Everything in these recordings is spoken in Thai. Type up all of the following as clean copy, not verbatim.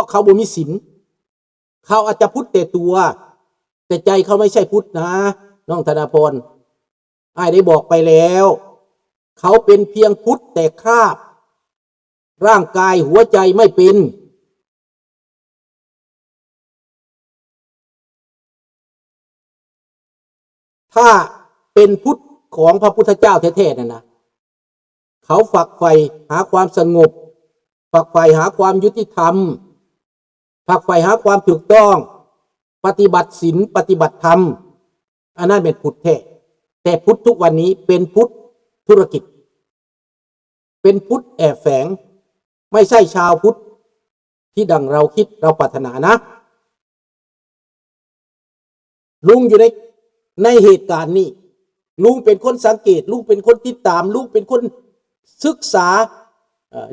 เขาบ่มีศีลเขาอาจจะพุทธแต่ตัวแต่ใจเขาไม่ใช่พุทธนะน้องธนาพรอ้ายได้บอกไปแล้วเขาเป็นเพียงพุทธแต่คราบร่างกายหัวใจไม่เป็นถ้าเป็นพุทธของพระพุทธเจ้าแท้ๆนั่นนะเขาฝักใฝ่หาความสงบฝักใฝ่หาความยุติธรรมฝักใฝ่หาความถูกต้องปฏิบัติศีลปฏิบัติธรรมอันนั้นเป็นพุทธแท้แต่พุทธทุกวันนี้เป็นพุทธธุรกิจเป็นพุทธแอบแฝงไม่ใช่ชาวพุทธที่ดังเราคิดเราปรารถนานะลุงอยู่ในเหตุการณ์นี้ลุงเป็นคนสังเกตลุงเป็นคนติดตามลุงเป็นคนศึกษา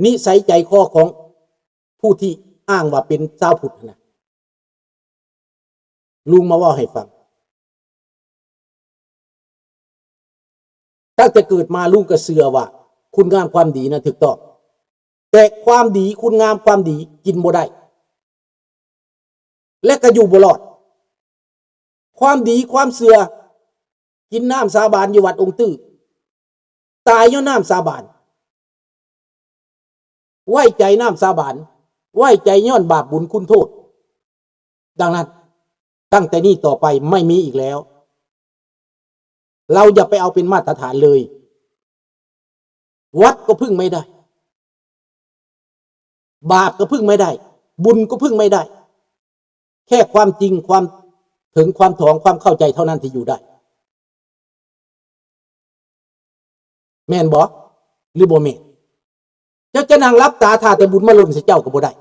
นิสัยใจคอของผู้ที่อ้างว่าเป็นชาวพุทธนะลุงมาว่าให้ฟังตั้งแต่เกิดมาลุงก็เชื่อว่าคุณงามความดีนะถูกต้องแต่ความดีคุณงามความดีกินบ่ได้และก็อยู่บ่รอดความดีความเชื่อกินน้ำสาบานอยู่วัดองค์ตื้อตายย้อนน้ำสาบานไว้ใจน้ำสาบานไว้ใจย้อนบาปบุญคุณโทษดังนั้นตั้งแต่นี้ต่อไปไม่มีอีกแล้วเราอย่าไปเอาเป็นมาตรฐานเลยวัดก็พึ่งไม่ได้บาปก็พึ่งไม่ได้บุญก็พึ่งไม่ได้แค่ความจริงความถึงความถ่องความเข้าใจเท่านั้นที่อยู่ได้แม่นบ่หรือบ่แม่นเจ้าจะนั่งรับตาท่าแต่บุญมาหล่นใส่เจ้าก็บ่ได้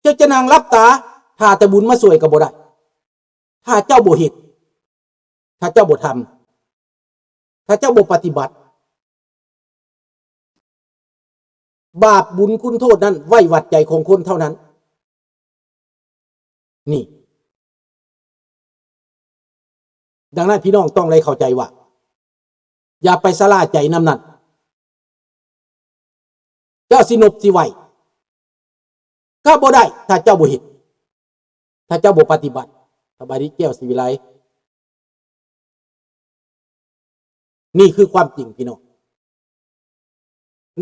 เจ้าจะนั่งรับตาท่าแต่บุญมาสวยก็บ่ได้ถ้าเจ้าบ่เฮ็ดถ้าเจ้าบ่ทำถ้าเจ้าบ่ปฏิบัติบาปบุญคุณโทษนั้นไว้วัดใจของคนเท่านั้นนี่ดังนั้นพี่น้องต้องเลยเข้าใจว่าอย่าไปสลาใจน้ำนั้นเจ้าสินบสิไหวก็บ่ได้ถ้าเจ้าบ่เฮ็ดถ้าเจ้าบ่ปฏิบัติสบายดีแก้วศิวิไลนี่คือความจริงพี่น้อง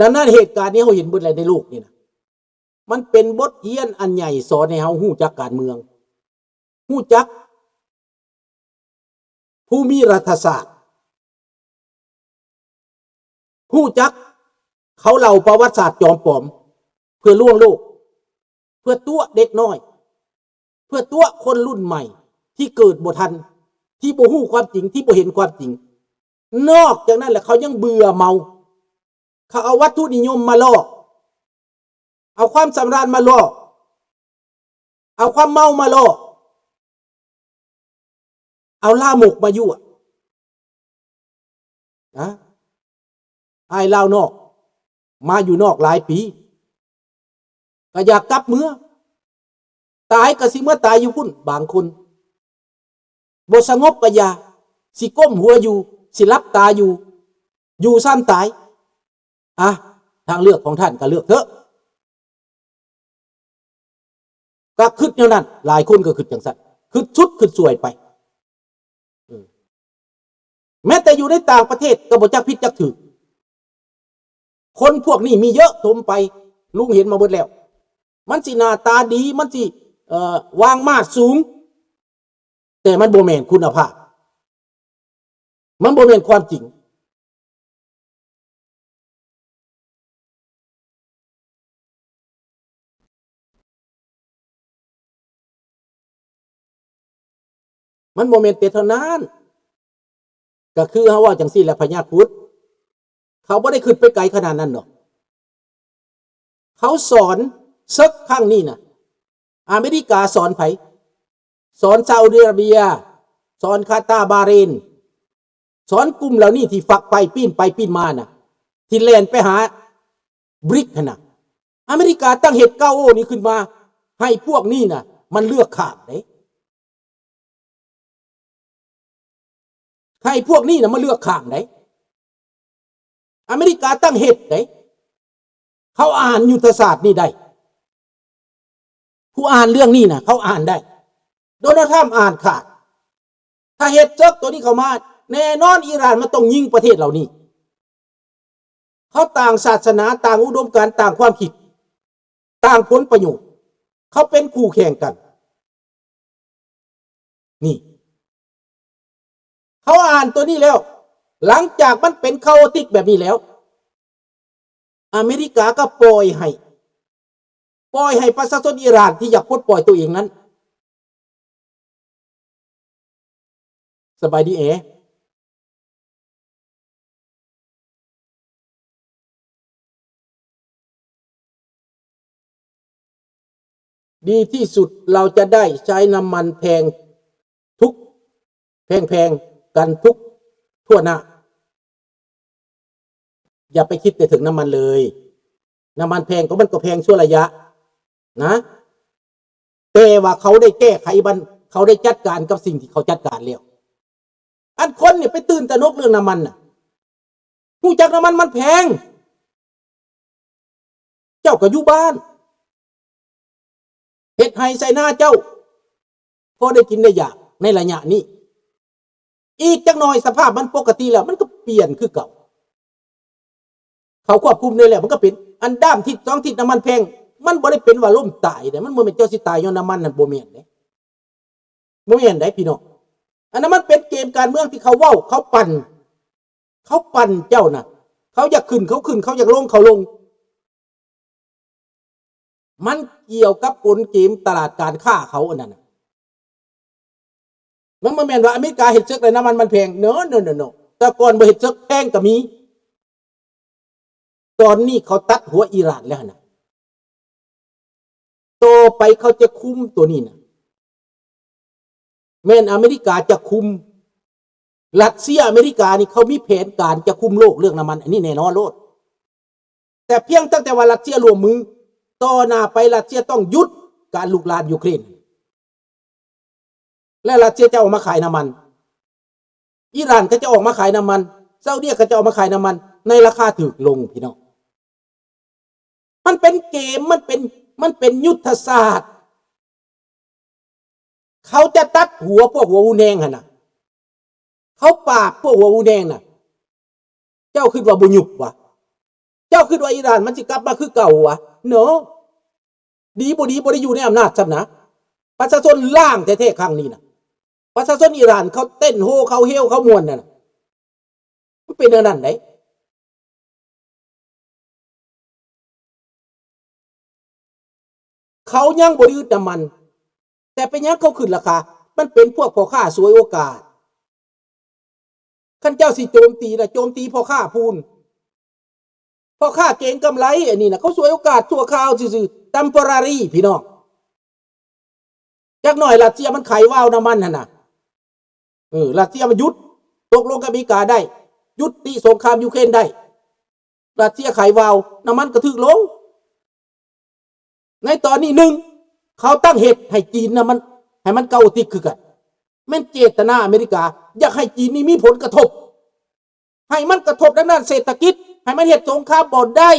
ดังนั้นเหตุการณ์นี้เราเห็นเบิดเลยในโลกนี่นะมันเป็นบทเรียนอันใหญ่สอนให้เราฮู้จักการเมืองฮู้จักภูมิรัฐศาสตร์ฮู้จักเขาเล่าประวัติศาสตร์จอมปลอมเพื่อล่วงโลกเพื่อตัวเด็กน้อยเพื่อตัวคนรุ่นใหม่ที่เกิดบ่ทันที่บ่ฮู้ความจริงที่บ่เห็นความจริงนอกจากนั้นแหละเขายังเบื่อเมาเขาเอาวัตถุนิยมมาล่อเอาความสำราญมาล่อเอาความเมามาล่อเอาล่าหมกมายั่วนะไอ้เล่านอกมาอยู่นอกหลายปีก็อยากกลับเมื่อตายก็สิเมื่อตายอยู่พุ่นบางคนบ่สงบก็อย่าสิก้มหัวอยู่สิรับตาอยู่ซ้ำตายทางเลือกของท่านก็เลือกเถอะก็คิดอย่างนั้นหลายคนก็คิดอย่างนั้นคิดชุดคิดสวยไปแม้แต่อยู่ในต่างประเทศก็บ่จักผิดจักถูกคนพวกนี้มีเยอะทมไปลุงเห็นมาเบิดแล้วมันสิหน้าตาดีมันสิวางมาตรสูงแต่มันบ่แม่นคุณภาพมันบ่แม่นความจริงมันโมเมนต์เท่านั้นก็คือเขาว่าจังซี่แหละพญาครุฑเขาไม่ได้ขึ้นไปไกลขนาดนั้นหรอกเขาสอนซึกข้างนี้นะอเมริกาสอนไผสอนซาอุดิอาระเบียสอนคาตาร์บาเรนสอนกลุ่มเหล่านี้ที่ฝักไปปีนมาน่ะที่แล่นไปหาบริกขนาดอเมริกาตั้งเหตุเก้าโอ้นี้ขึ้นมาให้พวกนี้น่ะมันเลือกขาดเลยให้พวกนี้นะมาเลือกข้างไหนอเมริกาตั้งเหตุไหนเขาอ่านยุทธศาสตร์นี่ได้ ผู้อ่านเรื่องนี้นะเขาอ่านได้โดนัลด์ทรัมป์อ่านขาดถ้าเหตุเจิกตัวนี้เข้ามาแน่นอนอิหร่านมันต้องยิงประเทศเหล่านี้เขาต่างศาสนาต่างอุดมการณ์ต่างความคิดต่างผลประโยชน์เขาเป็นคู่แข่งกันนี่เขาอ่านตัวนี้แล้วหลังจากมันเป็นคาโอติกแบบนี้แล้วอเมริกาก็ปล่อยให้ประชาชนอิหร่านที่อยากปลดปล่อยตัวเองนั้นสบายดีดีที่สุดเราจะได้ใช้น้ำมันแพงทุกแพงกันทุกทั่วหน้าอย่าไปคิดแต่ถึงน้ำมันเลยน้ำมันแพงก็มันก็แพงชั่วระยะนะแต่ว่าเขาได้แก้ไขเขาได้จัดการกับสิ่งที่เขาจัดการแล้วอันคนเนี่ยไปตื่นตระหนกเรื่องน้ำมันน่ะผู้จักน้ำมันมันแพงเจ้าก็อยู่บ้านเฮ็ดไห้ใส่หน้าเจ้าพอได้กินได้อยากในระยะนี้อีกจักหน่อยสภาพมันปกติแล้วมันก็เปลี่ยนคือเก่าเขาควบคุมได้แล้วมันก็เป็นอันด้ามทิศสองทิศน้ำมันแพงมันบ่ได้เป็นว่าล่มตายเด้มันบ่แม่นเจ้าสิตายย้อนน้ำมันนั่นบ่แม่นเด้บ่แม่นได้พี่น้องอันนั้นมันเป็นเกมการเมืองที่เขาเว้าเขาปั่นเจ้าน่ะเขาอยากขึ้นเขาขึ้นเขาอยากลงเขาลงมันเกี่ยวกับกลเกมตลาดการค้าเขาอันนั้นมันบ่แม่นว่าอเมริกาเฮ็ดซึกแล้วน้ำมันแพงเนาะแต่ก่อนบ่เฮ็ดซึกแพงก็มีตอนนี้เขาตัดหัวอิหร่านแล้วนะต่อไปเขาจะคุมตัวนี้นะแม้นอเมริกาจะคุมรัสเซียอเมริกานี่เขามีแผนการจะคุมโลกเรื่องน้ำมันอันนี้แน่นอนโลดแต่เพียงตั้งแต่ว่ารัสเซียรวมมือต่อหน้าไปรัสเซียต้องหยุดการลุกลามยูเครนและรัสเซียจะออกมาขายน้ำมันอิหร่านก็จะออกมาขายน้ำมันซาอุดิอาระเบียก็จะออกมาขายน้ำมันในราคาถูกลงพี่น้องมันเป็นเกมมันเป็นยุทธศาสตร์เขาจะตัดหัวพวกหัวอูแดงหั่นน่ะเขาปราบพวกหัวอูแดงน่ะเจ้าคิดว่าบ่ยุบวะเจ้าคิดว่าอิหร่านมันสิกลับมาคือเก่าวะเนาะดีบ่ได้อยู่ในอำนาจซ้ำนะประชาชนล่างแท้ๆครั้งนี้น่ะประชาชนอิหร่านเขาเต้นโฮเขาเฮวเขาม่วนน่ะมันเป็นอย่างนั้นได้เขายังบ่ได้ยึดน้ำมันแต่เป็นยังเขาขึ้นราคามันเป็นพวกพ่อค้าสวยโอกาสขั้นเจ้าสิโจมตีนะโจมตีพ่อค้าพูนพ่อค้าเก่งกำไรอันนี้นะเขาสวยโอกาสชั่วคราวซื่อๆ temporary พี่น้องจักหน่อยรัสเซียมันไขว่าวน้ำมันน่ะรัสเซียมันยุดตกลงกับอเมริกาได้ยุติสงครามยูเครนได้รัสเซียไขว่าวน้ำมันกระทึกลงในตอนนี้หนึ่งเขาตั้งเหตุให้จีนนะมันให้มันเกาติกคือกันแม่นเจตนาอเมริกาอยากให้จีนนี่มีผลกระทบให้มันกระทบด้านเศรษฐกิจให้มันเหตุสงครามบ่ได้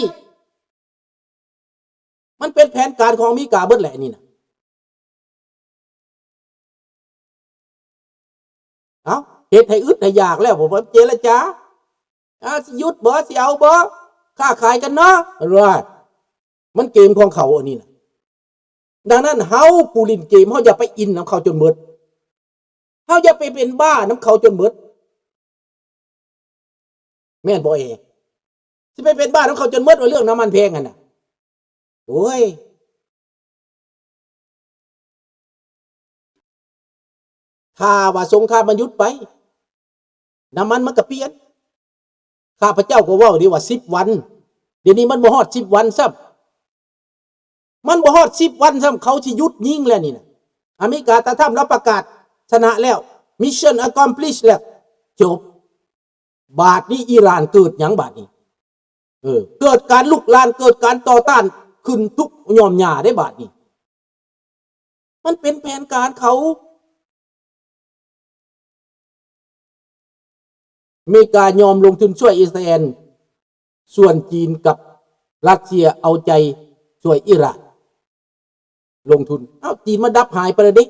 มันเป็นแผนการของอเมริกาเบิดแหละนี่นะเอาเหตุให้อึดให้อยากแล้วผมเจรจาสิยุดบ่สิเอาบ่ค้าขายกันเนาะว่ามันเกมของเขาอันนี้นะดังนั้นเฮาผู้เล่นเกมเฮาอย่าไปอินน้ำเขาจนหมดเฮาอย่าไปเป็นบ้าน้ำเขาจนหมดแม่นบ่สิไปเป็นบ้าน้ำเขาจนหมดว่าเรื่องน้ำมันแพงกันน่ะโอ้ยถ้าว่าสงครามมันหยุดไปน้ำมันก็เปลี่ยนข้าพเจ้าก็เว้าดีว่า10 วันเดี๋ยวนี้มันบ่ฮอด10 วันซ้ำมันบ่ฮอด10 วันซ้ำเขาสิหยุดยิงแล้วนี่นะอเมริกาตะทำรับประกาศชนะแล้ว Mission accomplished แล้วจบบาดนี้อิหร่านเกิดหยังบาดนี้เกิดการลุกลานเกิดการต่อต้านขึ้นทุกยอมหย่าได้บาดนี้มันเป็นแผนการเขาอเมริกายอมลงทุนช่วยอิสราเอลส่วนจีนกับรัสเซียเอาใจช่วยอิหร่าน ลงทุนจีนมันดับหายไปเลยดิ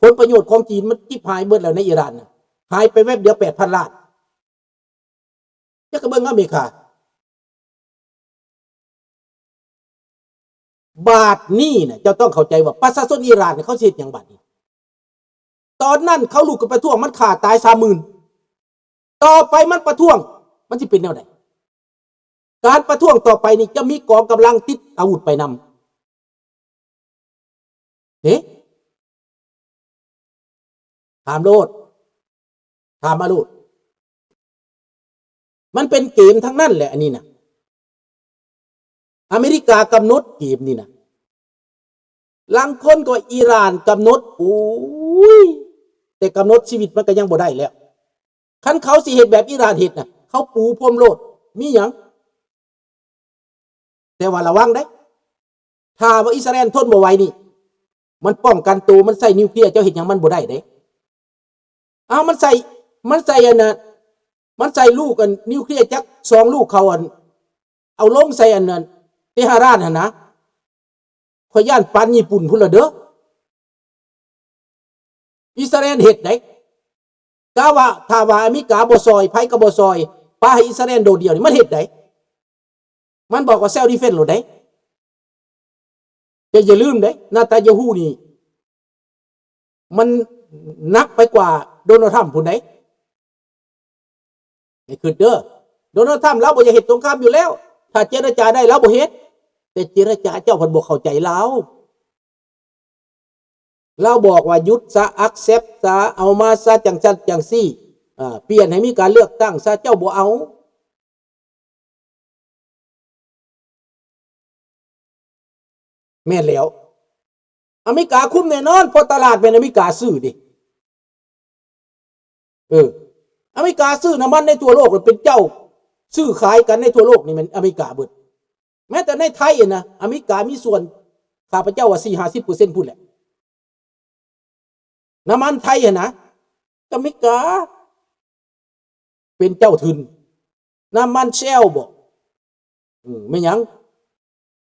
ผลประโยชน์ของจีนมันจิบหายเบิดแล้วในอิหร่านหายไปแวบเดียว 8,000 ล้านจะกระเบื้องอเมริกาบาทนี่เนี่ยเจ้าต้องเข้าใจว่าประชาชนอิหร่านเขาเสียอย่างบาทนี้ตอนนั้นเขาลุกกันประท้วงมันขาดตาย30,000ต่อไปมันประท้วงมันจะเป็นแนวไหนการประท้วงต่อไปนี่จะมีกองกำลังติดอาวุธไปนำถามโลดถามมาโลดมันเป็นเกมทั้งนั้นแหละอันนี้นะอเมริกากำหนดเกมนี่นะลังคนก็อิหร่านกำหนดแต่กำหนดชีวิตมันก็ยังบ่ได้แล้วคันเขาสิเหตุแบบอิหร่านเหตุนะเขาปูพรมโลดมีหยังแต่ว่าระวังได้ถ้าว่าอิสราเอลทนบ่ไหวนี่มันป้องกันตัวมันใส่นิวเคลียร์เจ้าเห็นอย่างมันบ่ได้เด้มันใส่อันน่ะมันใส่ลูกกันนิวเคลียร์จัก2 ลูกเขาเอาลงใส่อันนั้นเตหะรานหั่นนะข่อยย่านปานญี่ปุ่นพุ่นละเด้ออิสราเอลเฮ็ดได้กะว่าถ้าว่าอเมริกาบ่ซอยไผก็บ่ซอยปาให้อิสราเอลโดดเดียวนี่มันเฮ็ดได้มันบอกว่าเซลฟ์ดิเฟนส์โลดได้แต่อย่าลืมได้นาตาญาฮูนี่มันนักไปกว่าโดนัลด์ทรัมป์พุ่นได้นี่คือเด้อโดนัลด์ทรัมป์เราบ่อยากเฮ็ดสงครามอยู่แล้วถ้าเจรจาได้เราบ่เฮ็ดแต่เจรจาเจ้าเพิ่นบ่เข้าใจเราบอกว่าหยุดซะอักเซปต์ซะเอามาซะจังซั่นจังซี่เปลี่ยนให้มีการเลือกตั้งซะเจ้าบ่เอาแม่นแล้วอเมริกาคุ้มแน่นอนเพราะตลาดเป็นอเมริกาซื้อดิอเมริกาซื้อน้ำมันในทั่วโลกเป็นเจ้าซื้อขายกันในทั่วโลกนี่มันอเมริกาเบิดแม้แต่ในไทยนะอเมริกามีส่วนข้าพเจ้าว่า 40-50% พูดแหละน้ำมันไทยนะอเมริกาเป็นเจ้าทุนน้ำมันเชลบ่ไม่ยัง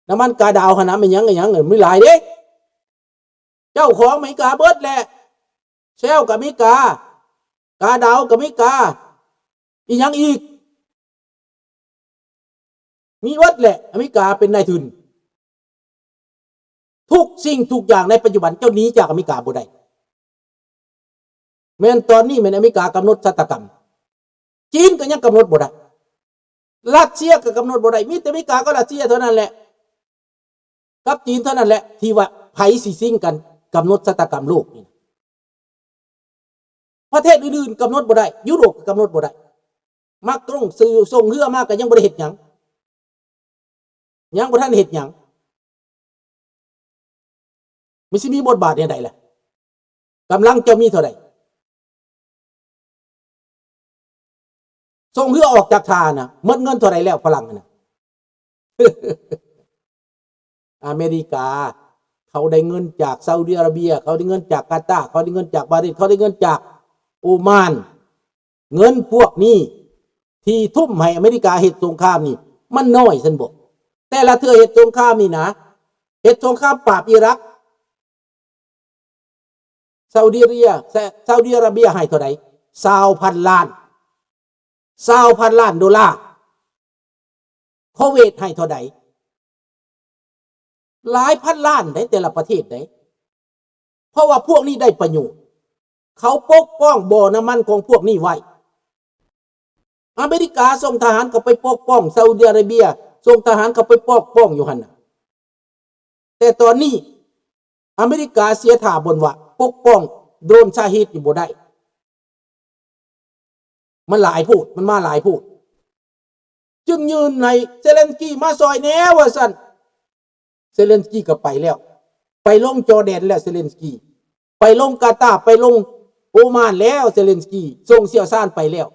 น้ำมันกาดาวขนาดไม่ยังไม่หลายเด้เจ้าของอเมริกาเบิดแหละเชลกับอเมริกากาดาวกับอเมริกาอีกยังอีกมีวัดแหละอเมริกาเป็นนายทุนทุกสิ่งทุกอย่างในปัจจุบันเจ้านี้จากอเมริกาบ่ได้แม้นตอนนี้แม้นอเมริกากำหนดชะตากรรมจีนก็ยังกำหนดบ่ได้รัสเซียก็กำหนดบ่ได้มีแต่อเมริกาก็รัสเซียเท่านั้นแหละกับจีนเท่านั้นแหละที่ว่าไผสิซิ่งกันกำหนดชะตากรรมโลกนี่ประเทศอื่นๆกำหนดบ่ได้ยุโรปก็กำหนดบ่ได้มักตรงสื่อส่งเรือมาก็ยังบ่ได้เฮ็ดหยังบ่ทันเฮ็ดหยังมันสิมีบทบาทอย่างใดล่ะกำลังจะมีเท่าใดส่งเรือออกจากท่านะหมดเงินเท่าใดแล้วฝรั่งน่ะ อเมริกาเขาได้เงินจากซาอุดิอาระเบียเขาได้เงินจากกาตาร์เขาได้เงินจากบาห์เรนเขาได้เงินจากโอมานเงินพวกนี้ที่ทุ่มให้อเมริกาเฮ็ดสงครามนี่มันน้อยซั่นบ่แต่ละเทื่อเฮ็ดสงครามนี่นะเฮ็ดสงครามปราบอิรักซาอุดิอาระเบียให้เท่าใด 20,000 ล้าน 20,000 ล้านดอลลาร์คูเวตให้เท่าใดหลายพันล้านได้แต่ละประเทศได้เพราะว่าพวกนี้ได้ประโยชน์เขาปกป้องบ่อน้ำมันของพวกนี้ไว้อเมริกาส่งทหารเข้าไปปกป้องซาอุดิอาระเบียส่งทหารเข้าไปปกป้องอยู่หั่นน่ะแต่ตอนนี้อเมริกาเสียท่าบนว่าปกป้องโดรนชาฮิดอยู่บ่ได้มันหลายพูดมันมาหลายพูดจึงยืนในเซเลนสกี้มาซอยแนวว่าซั่นเซเลนสกี้ก็ไปแล้วไปลงจอร์แดนแล้วเซเลนสกี้ไปลงกาตาร์ไปลงโอมานแล้วเซเลนสกี้ส่งเสี่ยวซ่านไปแล้ว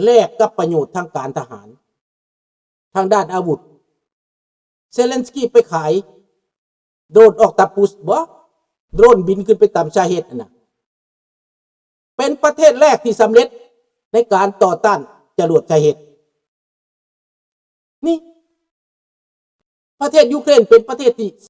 แลกกับประโยชน์ทางการทหารทางด้านอาวุธเซเลนสกี้ไปขายโดรนออกตาปุสบ่โดรนบินขึ้นไปตามชายเฮดน่ะเป็นประเทศแรกที่สำเร็จในการต่อต้านจรวดชายเฮดนี่ประเทศยูเครนเป็นประเทศที่